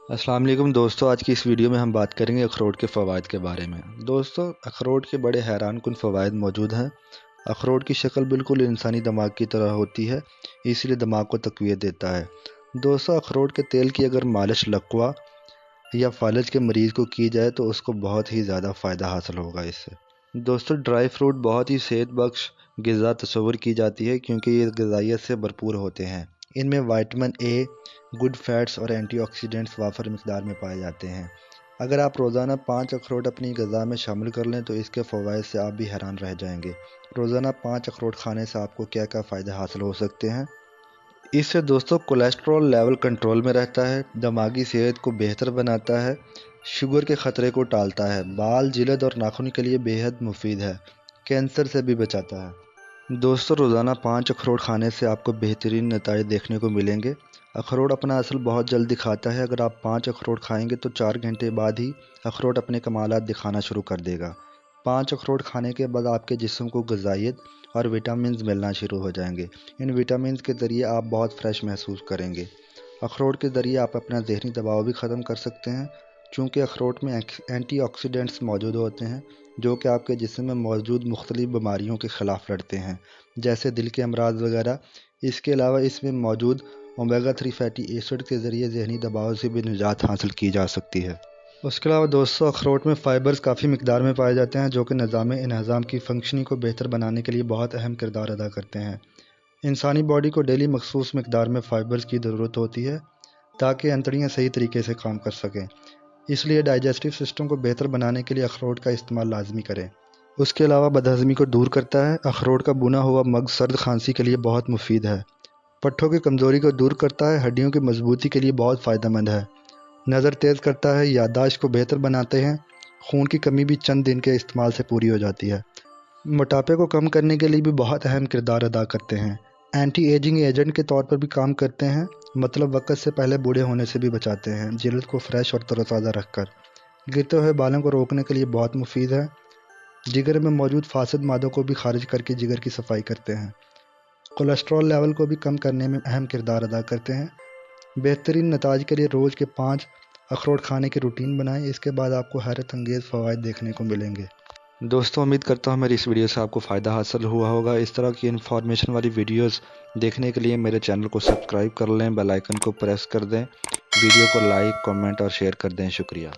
अस्सलाम वालेकुम दोस्तों, आज की इस वीडियो में हम बात करेंगे अखरोट के फ़वाइद के बारे में। दोस्तों, अखरोट के बड़े हैरान कुन फ़वाइद मौजूद हैं। अखरोट की शक्ल बिल्कुल इंसानी दिमाग की तरह होती है, इसलिए दिमाग को तक़वियत देता है। दोस्तों, अखरोट के तेल की अगर मालिश लकवा या फालज के मरीज़ को की जाए तो उसको बहुत ही ज़्यादा फ़ायदा हासिल होगा इससे। दोस्तों, ड्राई फ्रूट बहुत ही सेहत बख्श ग़िज़ा तस्वुर की जाती है क्योंकि ये ग़िज़ाइयत से भरपूर होते हैं। इनमें विटामिन ए, गुड फैट्स और एंटीऑक्सीडेंट्स वाफर मिकदार में पाए जाते हैं। अगर आप रोज़ाना 5 अखरोट अपनी ग़िज़ा में शामिल कर लें तो इसके फ़वाइद से आप भी हैरान रह जाएंगे। रोज़ाना 5 अखरोट खाने से आपको क्या क्या फ़ायदे हासिल हो सकते हैं। इससे दोस्तों कोलेस्ट्रॉल लेवल कंट्रोल में रहता है, दिमागी सेहत को बेहतर बनाता है, शुगर के ख़तरे को टालता है, बाल, जिल्द और नाखून के लिए बेहद मुफीद है, कैंसर से भी बचाता है। दोस्तों, रोज़ाना 5 अखरोट खाने से आपको बेहतरीन नतीजे देखने को मिलेंगे। अखरोट अपना असर बहुत जल्द दिखाता है। अगर आप 5 अखरोट खाएंगे तो 4 घंटे बाद ही अखरोट अपने कमालात दिखाना शुरू कर देगा। 5 अखरोट खाने के बाद आपके जिस्म को ग़िज़ाइयत और विटामिन्स मिलना शुरू हो जाएंगे। इन विटामिन्स के ज़रिए आप बहुत फ्रेश महसूस करेंगे। अखरोट के ज़रिए आप अपना ज़हनी दबाव भी ख़त्म कर सकते हैं, चूँकि अखरोट में एंटीऑक्सीडेंट्स मौजूद होते हैं जो कि आपके जिस्म में मौजूद मुख्तलिफ बीमारियों के ख़िलाफ़ लड़ते हैं, जैसे दिल के अमराज वगैरह। इसके अलावा इसमें मौजूद ओमेगा 3 फैटी एसिड के ज़रिए ज़हनी दबाव से भी निजात हासिल की जा सकती है। उसके अलावा दोस्तों, अखरोट में फ़ाइबर्स काफ़ी मिकदार में पाए जाते हैं जो कि निज़ाम इन्हज़ाम की फंक्शनिंग को बेहतर बनाने के लिए बहुत अहम किरदार अदा करते हैं। इंसानी बॉडी को डेली मखसूस मिकदार में फ़ाइबर्स की ज़रूरत होती है ताकि अंतड़ियाँ सही तरीके से काम कर सकें। इसलिए डाइजेस्टिव सिस्टम को बेहतर बनाने के लिए अखरोट का इस्तेमाल लाजमी करें। उसके अलावा बदहज़मी को दूर करता है। अखरोट का भुना हुआ मगज़ सर्द खांसी के लिए बहुत मुफीद है। पट्ठों की कमज़ोरी को दूर करता है। हड्डियों की मजबूती के लिए बहुत फ़ायदेमंद है। नज़र तेज़ करता है। याददाश्त को बेहतर बनाते हैं। खून की कमी भी चंद दिन के इस्तेमाल से पूरी हो जाती है। मोटापे को कम करने के लिए भी बहुत अहम किरदार अदा करते हैं। एंटी एजिंग एजेंट के तौर पर भी काम करते हैं, मतलब वक्त से पहले बूढ़े होने से भी बचाते हैं। जिल्द को फ्रेश और तरोताज़ा रखकर गिरते हुए बालों को रोकने के लिए बहुत मुफीद है। जिगर में मौजूद फासिद मादों को भी खारिज करके जिगर की सफाई करते हैं। कोलेस्ट्रॉल लेवल को भी कम करने में अहम किरदार अदा करते हैं। बेहतरीन नताज के लिए रोज़ के 5 अखरोट खाने की रूटीन बनाएं। इसके बाद आपको हैरत अंगेज़ फ़वाइद देखने को मिलेंगे। दोस्तों, उम्मीद करता हूँ मेरी इस वीडियो से आपको फ़ायदा हासिल हुआ होगा। इस तरह की इन्फॉर्मेशन वाली वीडियोस देखने के लिए मेरे चैनल को सब्सक्राइब कर लें, बेल आइकन को प्रेस कर दें, वीडियो को लाइक, कमेंट और शेयर कर दें। शुक्रिया।